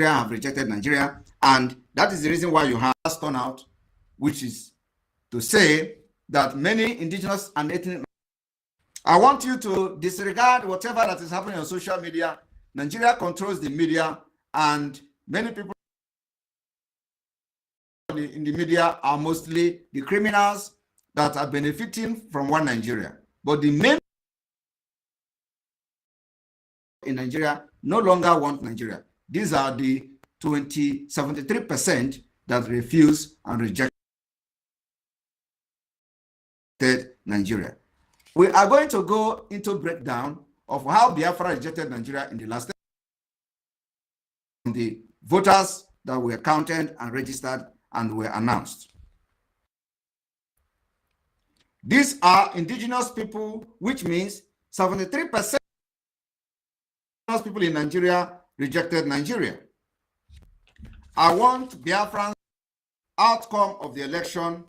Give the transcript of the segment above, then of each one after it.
have rejected Nigeria, and that is the reason why you have last turnout, which is to say that many indigenous and ethnic. I want you to disregard whatever that is happening on social media. Nigeria controls the media, and many people in the media are mostly the criminals that are benefiting from one Nigeria. But the main in Nigeria no longer want Nigeria. These are the 73% that refuse and rejected Nigeria. We are going to go into breakdown of how Biafra rejected Nigeria in the last the voters that were counted and registered and were announced. These are indigenous people, which means 73% of people in Nigeria rejected Nigeria. I want Biafran's outcome of the election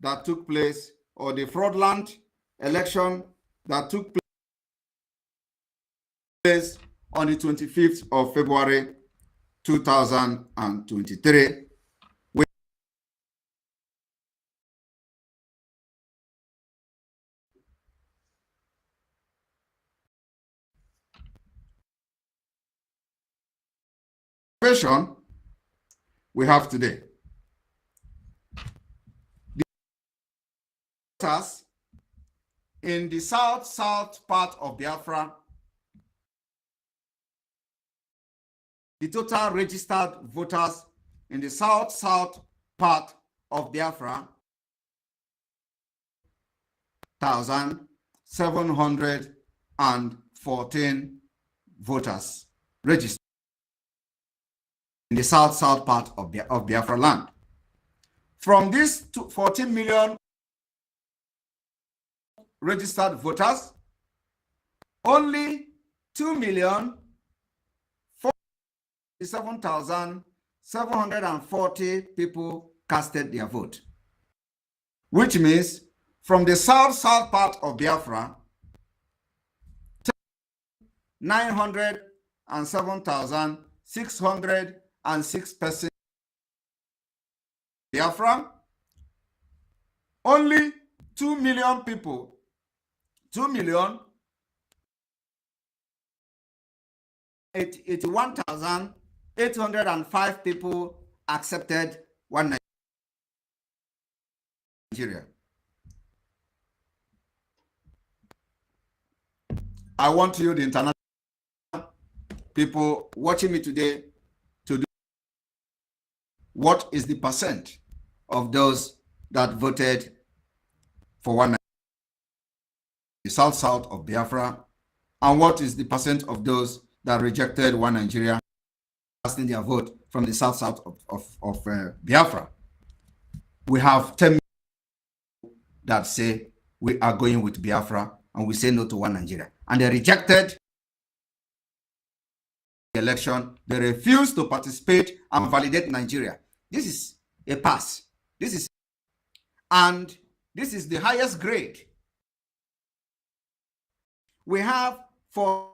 that took place, or the fraudulent election that took place on the 25th of February 2023. We have today. The voters in the south part of Biafra, the total registered voters in the south part of Biafra, 1,714 voters registered in the south part of Biafra land. From these 14 million registered voters, only 2,047,740 people casted their vote, which means from the south part of Biafra, 907,606 persons Biafra, only 2 million people, 81,805 people accepted one Nigeria. I want you, the international people watching me today, to do what is the percent of those that voted for one Nigeria, the south of Biafra, and what is the percent of those that rejected one Nigeria, casting their vote from the south of Biafra. We have 10 that say we are going with Biafra and we say no to one Nigeria, and they rejected the election. They refused to participate and validate Nigeria. This is a pass. This is the highest grade we have for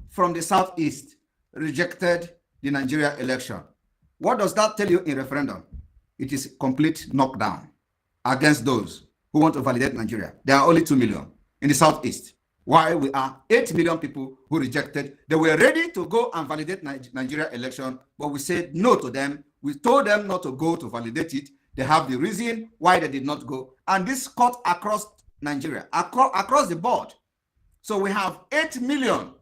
from the southeast rejected the Nigeria election. What does that tell you in referendum? It is complete knockdown against those who want to validate Nigeria. There are only 2 million in the southeast. While we are 8 million people who rejected. They were ready to go and validate Nigeria election, but we said no to them. We told them not to go to validate it. They have the reason why they did not go. And this cut across Nigeria, across the board. So we have 8 million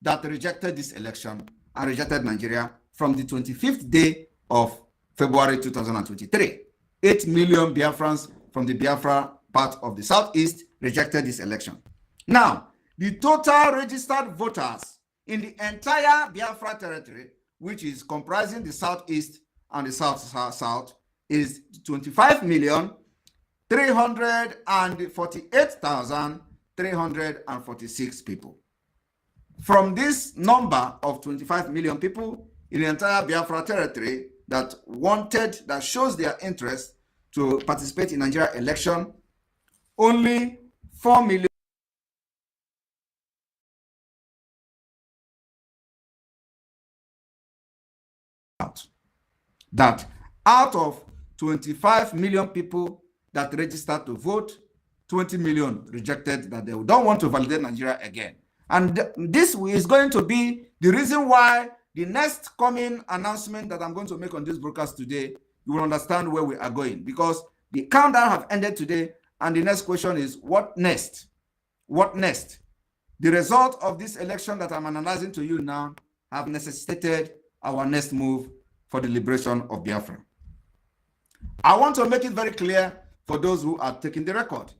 that rejected this election and rejected Nigeria from the 25th day of February 2023. 8 million Biafrans from the Biafra part of the southeast rejected this election. Now, the total registered voters in the entire Biafra territory, which is comprising the southeast and the south, is 25,348,346 people. From this number of 25 million people in the entire Biafra territory that shows their interest to participate in Nigeria election, only 4 million that out of 25 million people that registered to vote, 20 million rejected that they don't want to validate Nigeria again. And this is going to be the reason why the next coming announcement that I'm going to make on this broadcast today, you will understand where we are going, because the countdown have ended today, and the next question is, what next? What next? The result of this election that I'm analyzing to you now have necessitated our next move for the liberation of Biafra. I want to make it very clear for those who are taking the record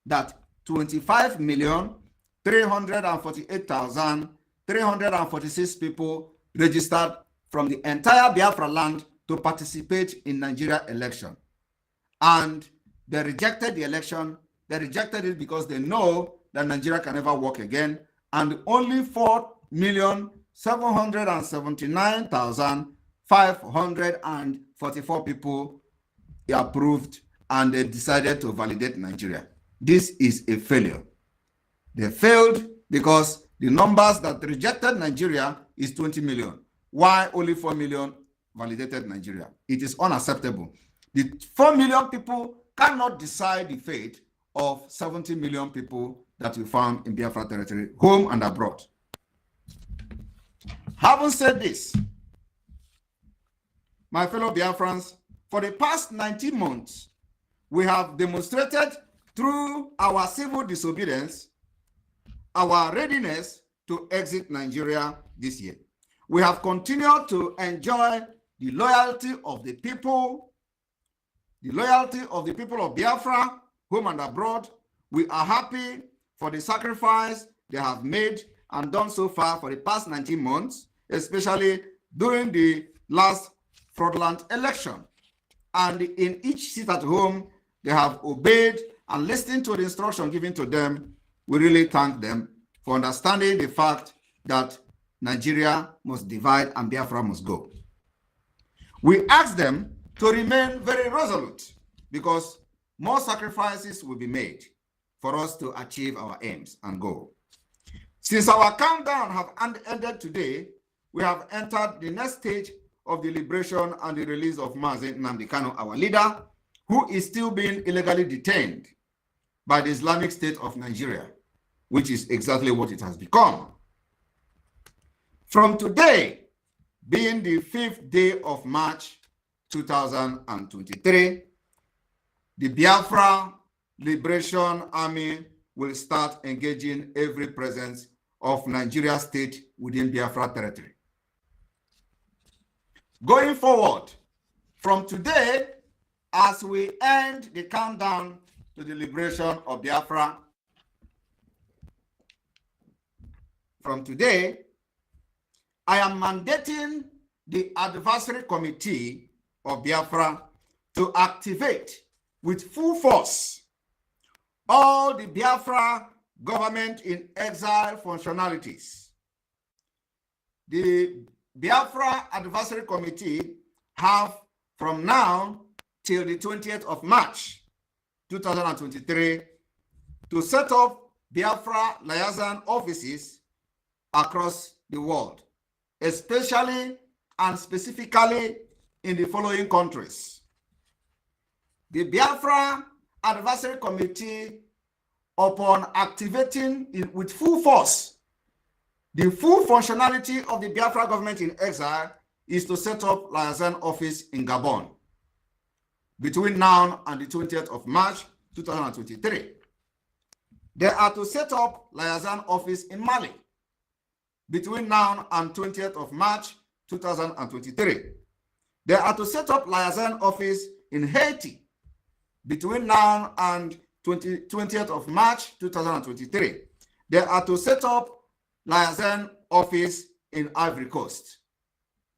that 25,348,346 people registered from the entire Biafra land to participate in Nigeria election. And they rejected the election. They rejected it because they know that Nigeria can never work again. And only 4,779,544 people approved, and they decided to validate Nigeria. This is a failure. They failed because the numbers that rejected Nigeria is 20 million. Why only 4 million validated Nigeria? It is unacceptable. The 4 million people cannot decide the fate of 70 million people that we found in Biafra territory, home and abroad. Having said this, my fellow Biafrans, for the past 19 months, we have demonstrated through our civil disobedience our readiness to exit Nigeria this year. We have continued to enjoy the loyalty of the people of Biafra, home and abroad. We are happy for the sacrifice they have made and done so far for the past 19 months, especially during the last fraudulent election. And in each seat at home, they have obeyed and listened to the instruction given to them. We really thank them for understanding the fact that Nigeria must divide and Biafra must go. We ask them to remain very resolute, because more sacrifices will be made for us to achieve our aims and goal. Since our countdown have ended today, we have entered the next stage of the liberation and the release of NNAMDI Kanu, our leader, who is still being illegally detained by the Islamic State of Nigeria, which is exactly what it has become. From today, being the 5th day of March 2023, the Biafra Liberation Army will start engaging every presence of Nigeria state within Biafra territory. Going forward, from today, as we end the countdown to the liberation of Biafra, from today, I am mandating the advisory committee of Biafra to activate with full force all the Biafra government in exile functionalities. The Biafra Advisory Committee have from now till the 20th of March 2023 to set up Biafra liaison offices across the world, especially and specifically in the following countries: the Biafra advisory committee, upon activating with full force the full functionality of the Biafra government in exile, is to set up liaison office in Gabon between now and the 20th of March 2023. They are to set up liaison office in Mali between now and 20th of March 2023. They are to set up liaison office in Haiti between now and 20th of March 2023. They are to set up liaison office in Ivory Coast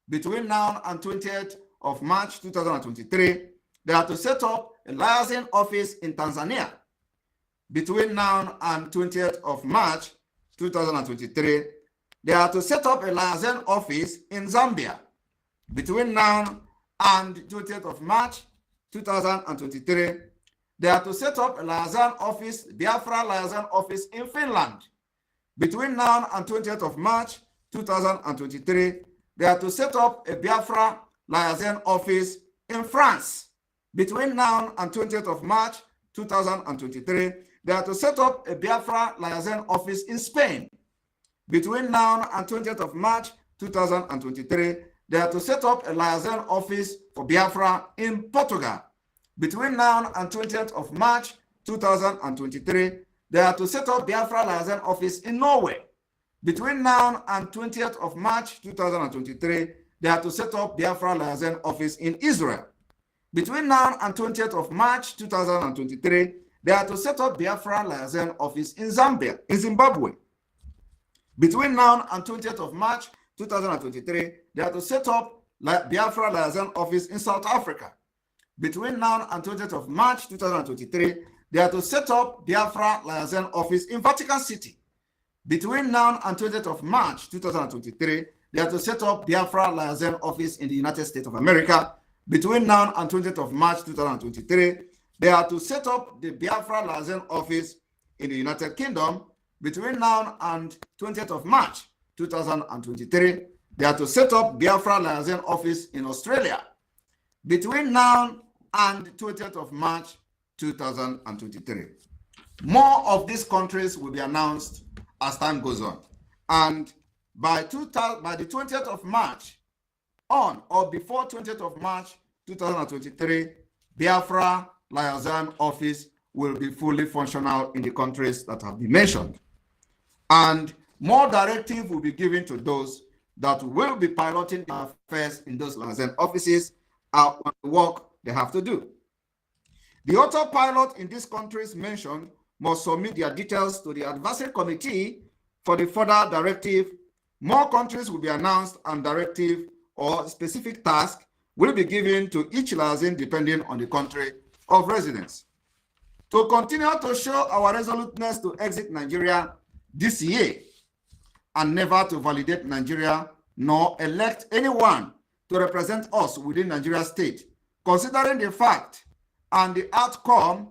between now and 20th of March 2023. They are to set up a liaison office in Tanzania between now and 20th of March 2023. They are to set up a liaison office in Zambia between now and 20th of March 2023. They are to set up a liaison office, Biafra liaison office in Finland between now and 20th of March 2023. They are to set up a Biafra liaison office in France between now and 20th of March 2023. They are to set up a Biafra liaison office in Spain between now and 20th of March 2023. They are to set up a liaison office for Biafra in Portugal between now and 20th of March 2023. They are to set up Biafra liaison office in Norway between now and 20th of March 2023. They are to set up Biafra liaison office in Israel between now and 20th of March 2023. They are to set up Biafra liaison office in Zimbabwe between now and 20th of March 2023. They are to set up Biafra liaison office in South Africa between now and 20th of March 2023. They are to set up Biafra liaison office in Vatican City between now and 20th of March 2023. They are to set up Biafra liaison office in the United States of America between now and 20th of March 2023. They are to set up the Biafra liaison office in the United Kingdom between now and 20th of March 2023. They are to set up Biafra liaison office in Australia between now and 20th of March 2023. More of these countries will be announced as time goes on. And by the 20th of March on or before 20th of March 2023, Biafra liaison office will be fully functional in the countries that have been mentioned. And more directive will be given to those that will be piloting the affairs in those liaison offices on the work they have to do. The autopilot in these countries mentioned must submit their details to the advisory committee for the further directive. More countries will be announced, and directive or specific task will be given to each liaison depending on the country of residence. To continue to show our resoluteness to exit Nigeria this year and never to validate Nigeria nor elect anyone to represent us within Nigeria state, considering the fact and the outcome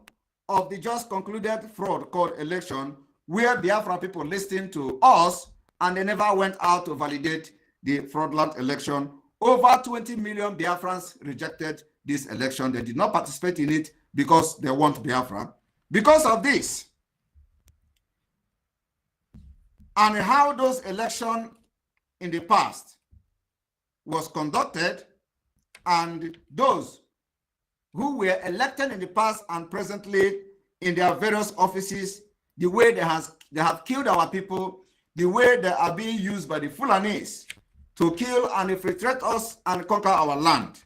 of the just concluded fraud called election, where Biafra people listened to us and they never went out to validate the fraudulent election. Over 20 million Biafrans rejected this election. They did not participate in it because they want Biafra. Because of this, and how those elections in the past was conducted, and those who were elected in the past and presently in their various offices, the way they have killed our people, the way they are being used by the Fulanis to kill and infiltrate us and conquer our land.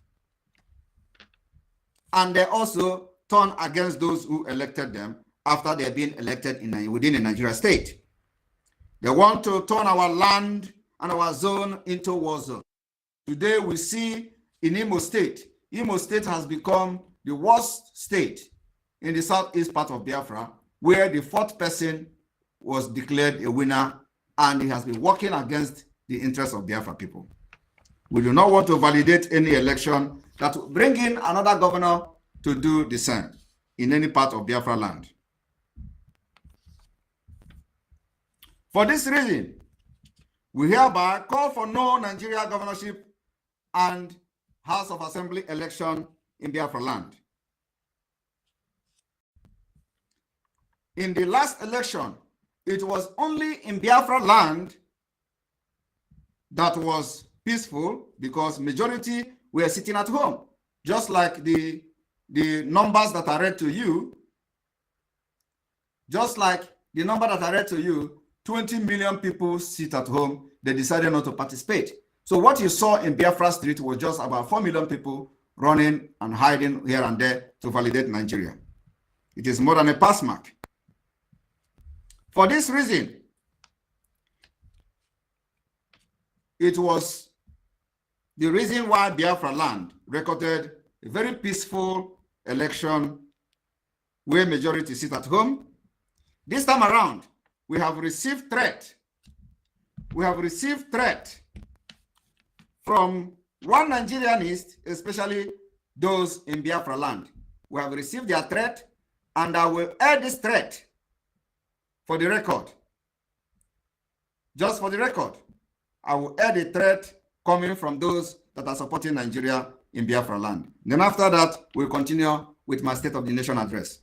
And they also turn against those who elected them after they have been elected within a Nigeria state. They want to turn our land and our zone into war zone. Today we see in Imo State has become the worst state in the southeast part of Biafra, where the fourth person was declared a winner, and he has been working against the interests of Biafra people. We do not want to validate any election that will bring in another governor to do the same in any part of Biafra land. For this reason, we hereby call for no Nigeria governorship and House of Assembly election in Biafra land. in the last election, it was only in Biafra land that was peaceful because majority were sitting at home. Just like the numbers that I read to you, 20 million people sit at home, they decided not to participate. So what you saw in Biafra Street was just about 4 million people running and hiding here and there to validate Nigeria. It is more than a pass mark. For this reason, it was the reason why Biafra land recorded a very peaceful election where majority sit at home. This time around, we have received threat. We have received threat from one Nigerianist, especially those in Biafra land. We have received their threat, and I will add this threat for the record. Just for the record, I will add a threat coming from those that are supporting Nigeria in Biafra land. Then after that, we'll continue with my State of the Nation address.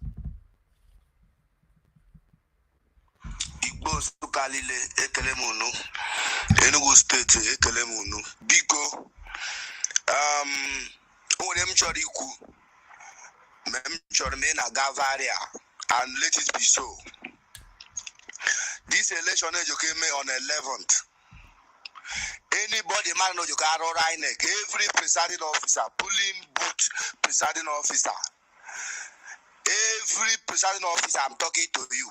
Igbo Sukalile Ekelemono, Enugu State Ekelemono, Biko, Onem Choriku, Mem Chormena Gavaria, and let it be so. This election came on 11th. Anybody man know you got INEC, every presiding officer, polling booth presiding officer, every presiding officer, I'm talking to you.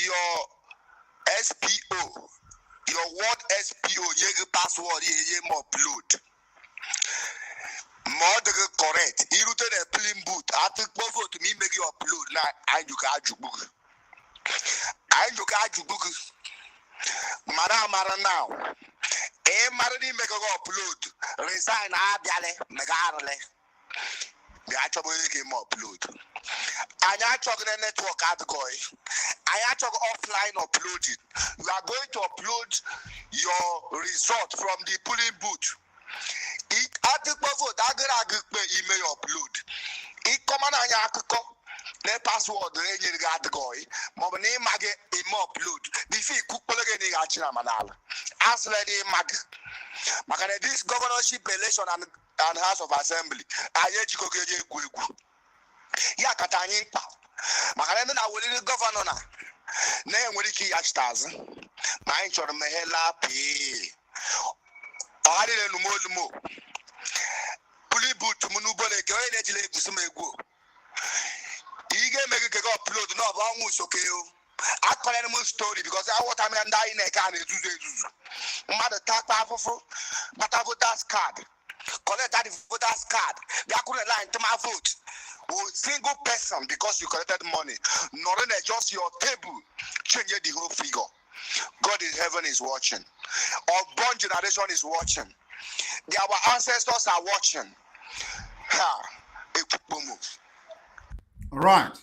Your SPO, your word SPO, you password, you upload. More correct. You route a polling booth. I think vote to me make you upload. Now I do got book. I do got book. Mara now. Maradi make a upload. Resign Abiale, Megarale. The actual game upload. I talk the network at Goy. I talk offline uploading. You are going to upload your result from the polling booth. It article vote email upload. It come on the password the got Goy. My name mag upload. Before cook again manal. As ready mag. This governorship election and House of Assembly. I go. Ya katanyimpa makarende na wele governor na enwere ike ya stars ma anyị chọrọ mehela pe ọ adịrị n'umolumo pulibut munubole ke onye na-ejile egusi m egwu ige emege ke upload na ọ bụ ọnwụ sokeo akọrọ m story because I want am ndị anyị na-eke a na-ezuzu mmadụ takpa afụfụ bata voters card collect that voters card bịa kwụrụ line to my vote. Single person because you collected money, not only just your table, change the whole figure. God in heaven is watching. Our born generation is watching. Our ancestors are watching. Right.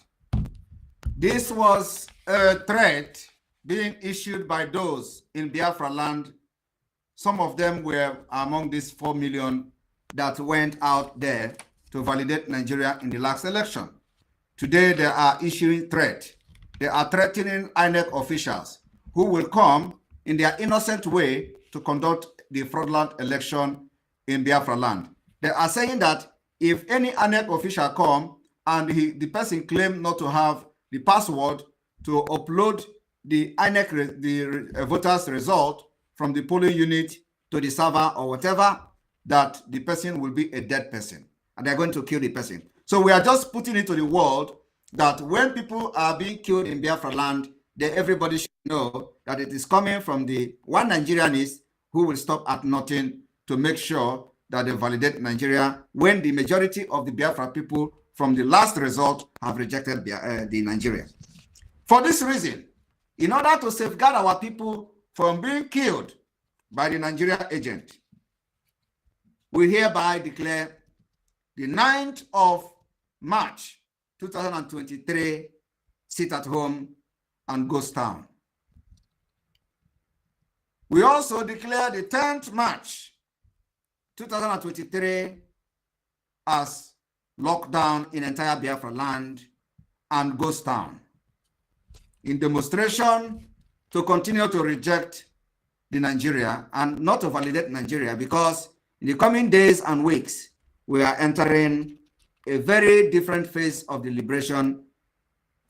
This was a threat being issued by those in Biafra land. Some of them were among these 4 million that went out there to validate Nigeria in the last election. Today, they are issuing threat. They are threatening INEC officials who will come in their innocent way to conduct the fraudulent election in Biafra land. They are saying that if any INEC official come and the person claim not to have the password to upload the INEC, voters' result from the polling unit to the server or whatever, that the person will be a dead person. And they're going to kill the person. So we are just putting it to the world that when people are being killed in Biafra land, then everybody should know that it is coming from the one Nigerianist who will stop at nothing to make sure that they validate Nigeria when the majority of the Biafra people from the last result have rejected the Nigeria. For this reason, in order to safeguard our people from being killed by the Nigeria agent, we hereby declare the 9th of March 2023, sit at home and ghost town. We also declare the 10th March 2023 as lockdown in entire Biafra land and ghost town in demonstration to continue to reject the Nigeria and not to validate Nigeria, because in the coming days and weeks, we are entering a very different phase of the liberation.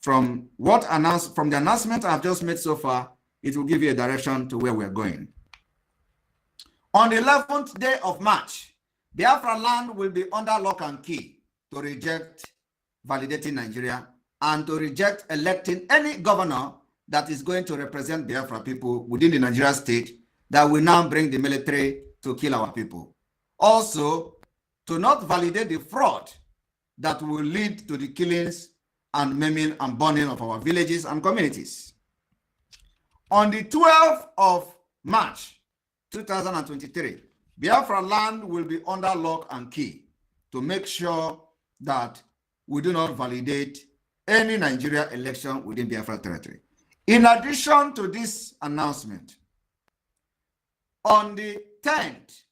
From the announcement I've just made so far, it will give you a direction to where we're going. On the 11th day of March, Biafra land will be under lock and key to reject validating Nigeria and to reject electing any governor that is going to represent Biafra people within the Nigeria state that will now bring the military to kill our people. Also, to not validate the fraud that will lead to the killings and maiming and burning of our villages and communities. On the 12th of March 2023, Biafra land will be under lock and key to make sure that we do not validate any Nigeria election within Biafra territory. In addition to this announcement, on the 10th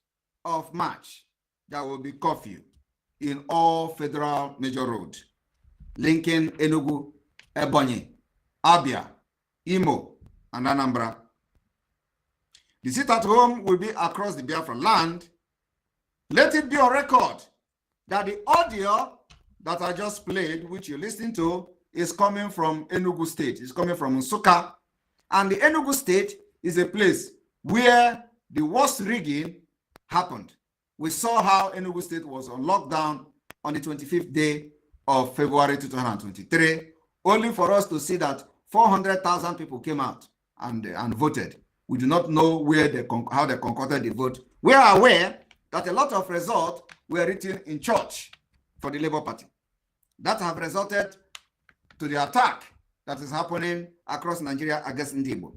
of March, there will be curfew in all federal major roads linking Enugu, Ebonyi, Abia, Imo, and Anambra. The sit-at-home will be across the Biafra land. Let it be on record that the audio that I just played, which you listened to, is coming from Enugu State. It's coming from Nsukka. And the Enugu State is a place where the worst rigging happened. We saw how Enugu State was on lockdown on the 25th day of February 2023, only for us to see that 400,000 people came out and voted. We do not know how they concocted the vote. We are aware that a lot of results were written in church for the Labour Party. That have resulted to the attack that is happening across Nigeria against Ndibo.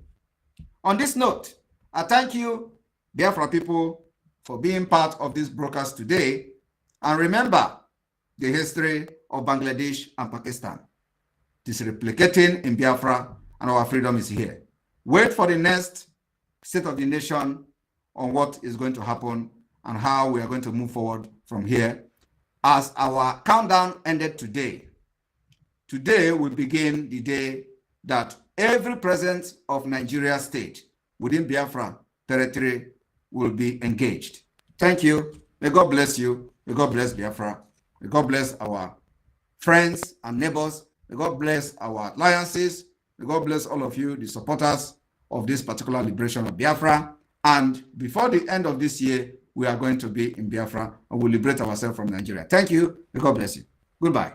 On this note, I thank you, Biafra people, for being part of this broadcast today. And remember the history of Bangladesh and Pakistan. It is replicating in Biafra, and our freedom is here. Wait for the next State of the Nation on what is going to happen and how we are going to move forward from here. As our countdown ended today, today will begin the day that every presence of Nigeria state within Biafra territory will be engaged. Thank you. May God bless you. May God bless Biafra. May God bless our friends and neighbors. May God bless our alliances. May God bless all of you, the supporters of this particular liberation of Biafra. And before the end of this year, we are going to be in Biafra and we'll liberate ourselves from Nigeria. Thank you. May God bless you. Goodbye.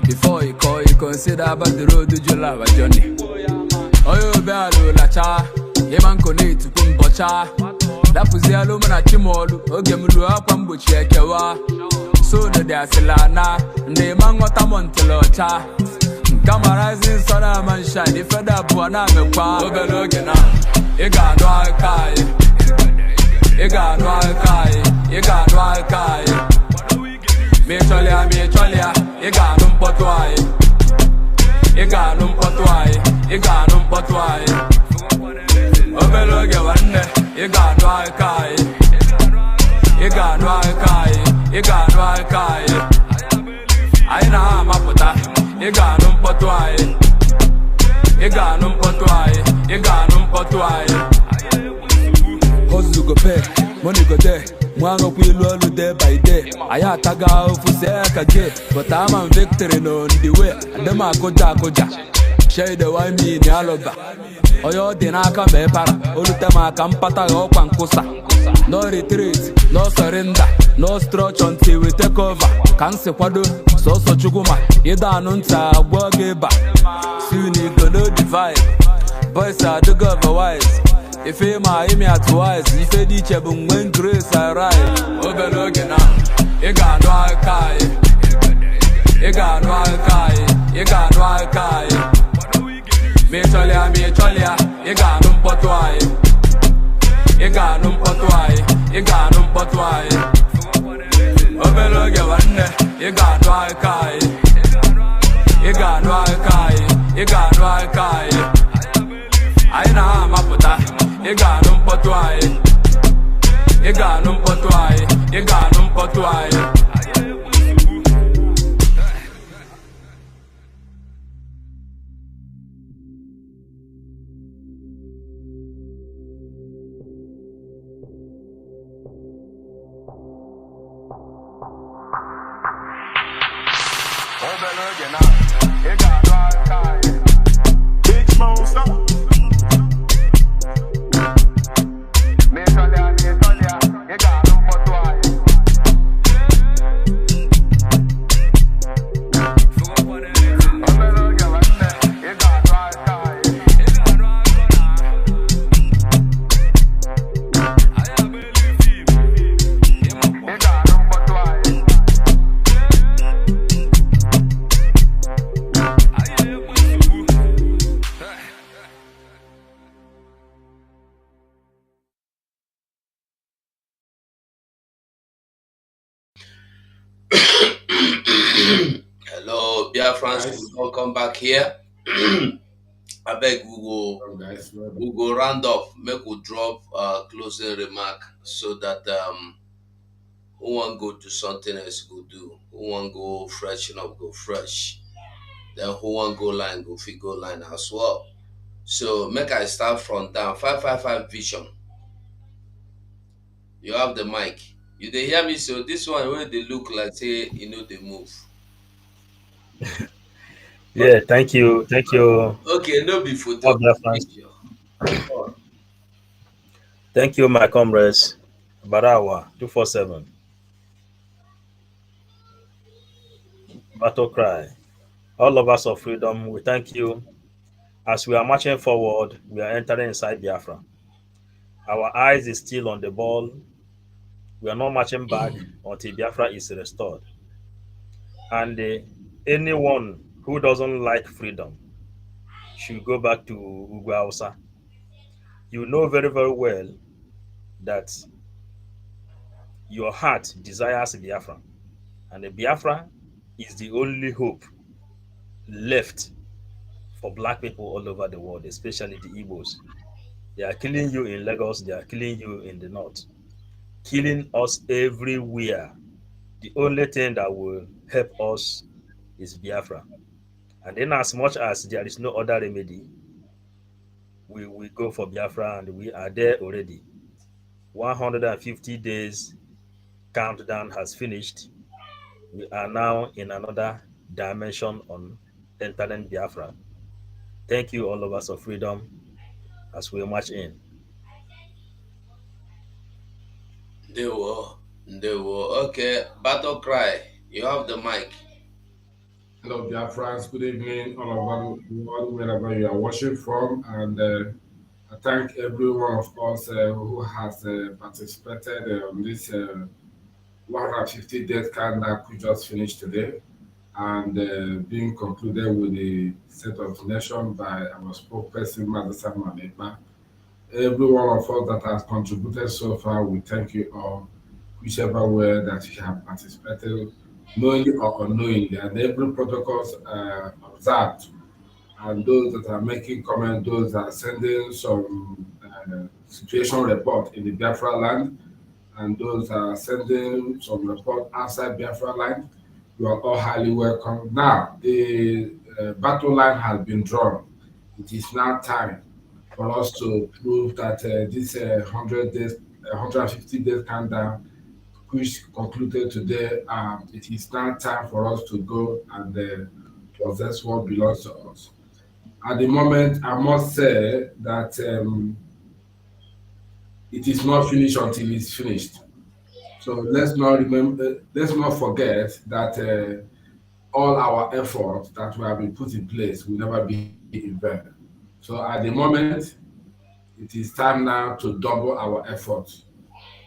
Before you call, you consider about the road to your love journey. Oh, you better la cha, ye man connect to Kumbocha. Dapuzi alumina chimolu, ogemulu akwambuchi ekewa. So no dia silana, ne mangota montelocha. Kama rising sun man shine, if da buana me kwa. Obelogena, ega no alkai, ega no alkai, ega no alkai. Me cholia, ega no potwai, ega no potwai, ega no potwai. Obeloge wanne, ega no alkai, ega no alkai, ega no alkai. Aina maputa, ega no potwai, ega no potwai, ega no potwai. Hustle go pay, money go there. Mwango kwilu day by day. Aya taga ofuse kage, but I'm on victory on the way. And them a koja. Shade the wine me ni aloba. Oyo dinaka me para. Olutema kampata yo kwankosa. No retreat, no surrender, no stretch until we take over. Kanse kwado, so chuguma. Ida nunta wogeba. Soon you gonna divide. Boys are the otherwise. If you my me at twice, if you ditch a boom when grace arrive. Obelogena, ega no alkai, ega no alkai, ega no alkai. Me cholia, ega no potwai, ega no potwai, ega no potwai. Obeloge wanne, ega no alkai, ega no alkai, ega no alkai. Aina maputa, ega no potwai, ega no potwai, ega no potwai. Big monster. Hello, Biafrans, welcome back here. I beg we go round off, make we drop closing remark so that who want go do something else go do, who want go freshen up go fresh, then who want go line go fit go line as well. So make I start from down 555 vision. You have the mic. You dey hear me? So this one where they look like say they move. Yeah, thank you. Okay, no be photo. Picture. Thank you, my comrades. Barawa 247. Battle cry. All lovers of freedom, we thank you. As we are marching forward, we are entering inside Biafra. Our eyes is still on the ball. We are not marching back until Biafra is restored. And anyone who doesn't like freedom should go back to Ugwausa. You know very, very well that your heart desires Biafra. And the Biafra is the only hope left for black people all over the world, especially the Igbos. They are killing you in Lagos, they are killing you in the north, killing us everywhere. The only thing that will help us is Biafra. And then, as much as there is no other remedy, we go for Biafra, and we are there already. 150 days countdown has finished. We are now in another dimension on entering Biafra. Thank you, all of us of freedom, as we march in. They were. Okay, battle cry. You have the mic. Hello, dear friends. Good evening, all over the world, wherever you are watching from. And I thank every one of us who has participated on this 150 days calendar we just finished today and being concluded with the State of the Nation by our spokesperson, Madam Ekpa. Every one of us that has contributed so far, we thank you all, whichever way that you have participated, knowingly or unknowingly, and every protocols observed, and those that are making comments, those that are sending some situation report in the Biafra land, and those that are sending some report outside Biafra land, you are all highly welcome. Now, the battle line has been drawn. It is now time for us to prove that this 100 days, 150 days countdown, which concluded today, it is now time for us to go and possess what belongs to us. At the moment, I must say that it is not finished until it's finished. So let's not forget that all our efforts that we have been put in place will never be in vain. So at the moment, it is time now to double our efforts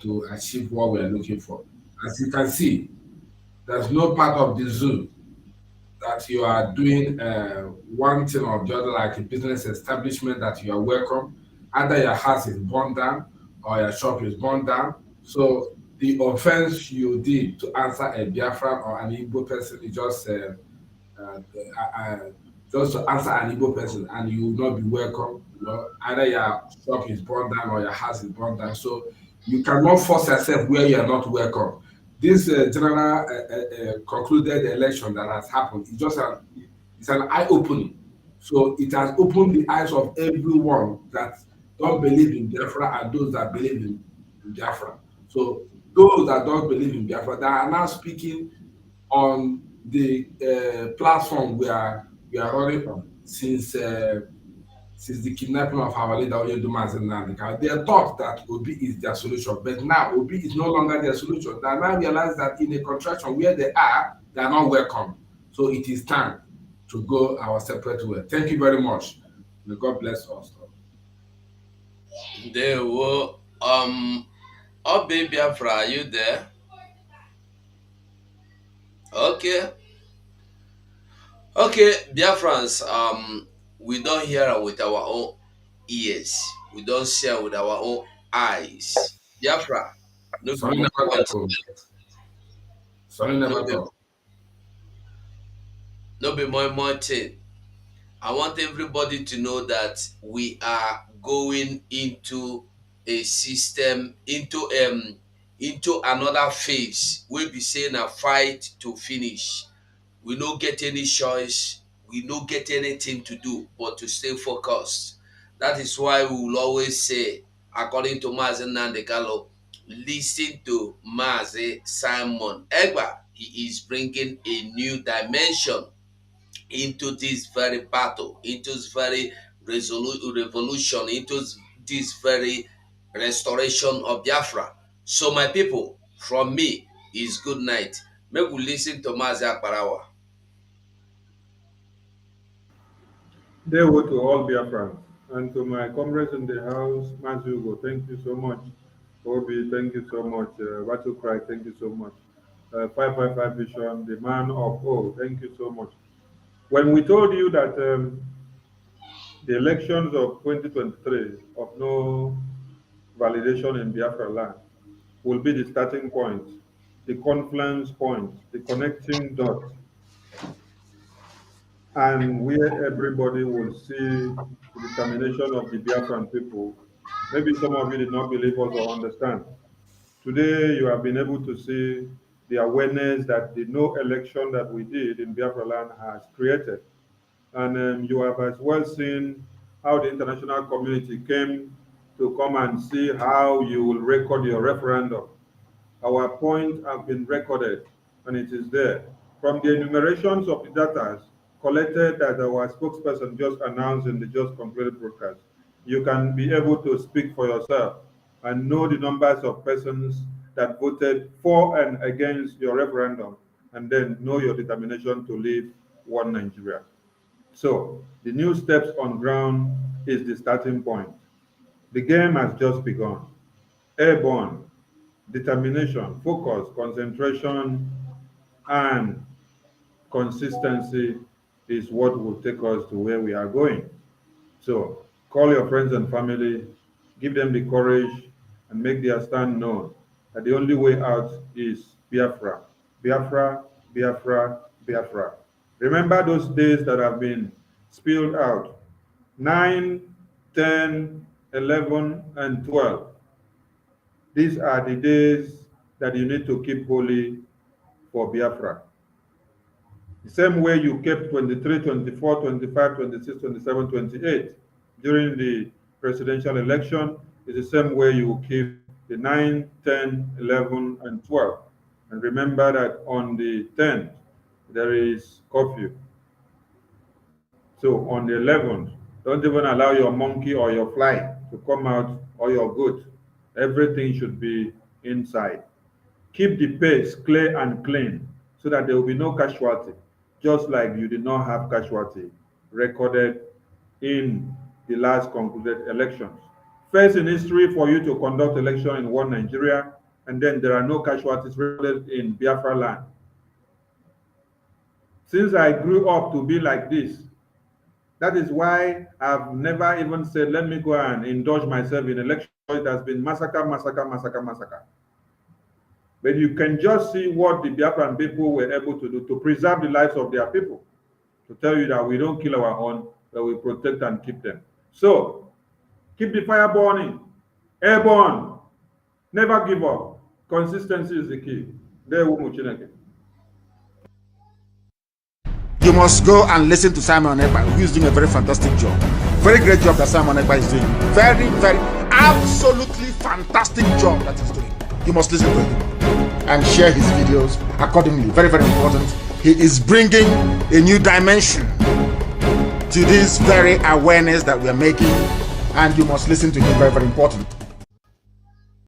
to achieve what we are looking for. As you can see, there's no part of the zoo that you are doing one thing or the other, like a business establishment, that you are welcome. Either your house is burned down or your shop is burned down. So the offense you did to answer a Biafran or an Igbo person is uh, uh, just to answer an Igbo person, and you will not be welcome. You know, either your shop is burned down or your house is burned down. So you cannot force yourself where you are not welcome. This general concluded election that has happened is just it's an eye opening. So it has opened the eyes of everyone that don't believe in Biafra and those that believe in Biafra. So those that don't believe in Biafra, they are now speaking on the platform we are running on since the kidnapping of our leader Oyeduma and Nandika. They thought that Obi is their solution, but now Obi is no longer their solution. They now realize that in a contraction where they are not welcome. So it is time to go our separate way. Thank you very much. May God bless us. There were Obi Biafra, are you there? Okay. Okay, Biafrans, we don't hear with our own ears. We don't see with our own eyes. Biafra, no be Sonny more never one talk. Oh. Sonny no never be talk. no be more thing. I want everybody to know that we are going into a system, into another phase. We'll be saying a fight to finish. We no get any choice, we no get anything to do but to stay focused. That is why we will always say, according to Mazi Nandekalo, listen to Mazi Simon Ekpa. He is bringing a new dimension into this very battle, into this very revolution, into this very restoration of Biafra. So my people, from me is good night. Make we listen to Mazi Akbarawa. They were to all Biafrans. And to my comrades in the house, Mazugo, thank you so much. Obi, thank you so much. Battle Cry, thank you so much. 555 Vision, the man of oh, thank you so much. When we told you that the elections of 2023 of no validation in Biafra land will be the starting point, the confluence point, the connecting dot, and where everybody will see the determination of the Biafran people. Maybe some of you did not believe us or understand. Today, you have been able to see the awareness that the no election that we did in Biafra land has created. And you have as well seen how the international community came to come and see how you will record your referendum. Our points have been recorded and it is there. From the enumerations of the data collected that our spokesperson just announced in the just concluded broadcast, you can be able to speak for yourself and know the numbers of persons that voted for and against your referendum, and then know your determination to leave one Nigeria. So the new steps on ground is the starting point. The game has just begun. Airborne, determination, focus, concentration, and consistency is what will take us to where we are going. So call your friends and family, give them the courage, and make their stand known that the only way out is Biafra. Biafra, Biafra, Biafra. Remember those days that have been spilled out 9, 10, 11, and 12. These are the days that you need to keep holy for Biafra. The same way you kept 23, 24, 25, 26, 27, 28 during the presidential election is the same way you will keep the 9, 10, 11, and 12. And remember that on the 10th, there is curfew. So on the 11th, don't even allow your monkey or your fly to come out or your goat. Everything should be inside. Keep the pace clear and clean so that there will be no casualty, just like you did not have casualty recorded in the last concluded elections. First in history for you to conduct election in one Nigeria, and then there are no casualties recorded in Biafra land. Since I grew up to be like this, that is why I've never even said, let me go and indulge myself in election. It has been massacre, massacre, massacre, massacre. But you can just see what the Biafran people were able to do to preserve the lives of their people. To tell you that we don't kill our own, but we protect and keep them. So, keep the fire burning, airborne, never give up. Consistency is the key. You must go and listen to Simon Ekpa, who is doing a very fantastic job. Very great job that Simon Ekpa is doing. Very, very, absolutely fantastic job that he's doing. You must listen to him and share his videos accordingly. Very, very important. He is bringing a new dimension to this very awareness that we are making, and you must listen to him. Very, very important.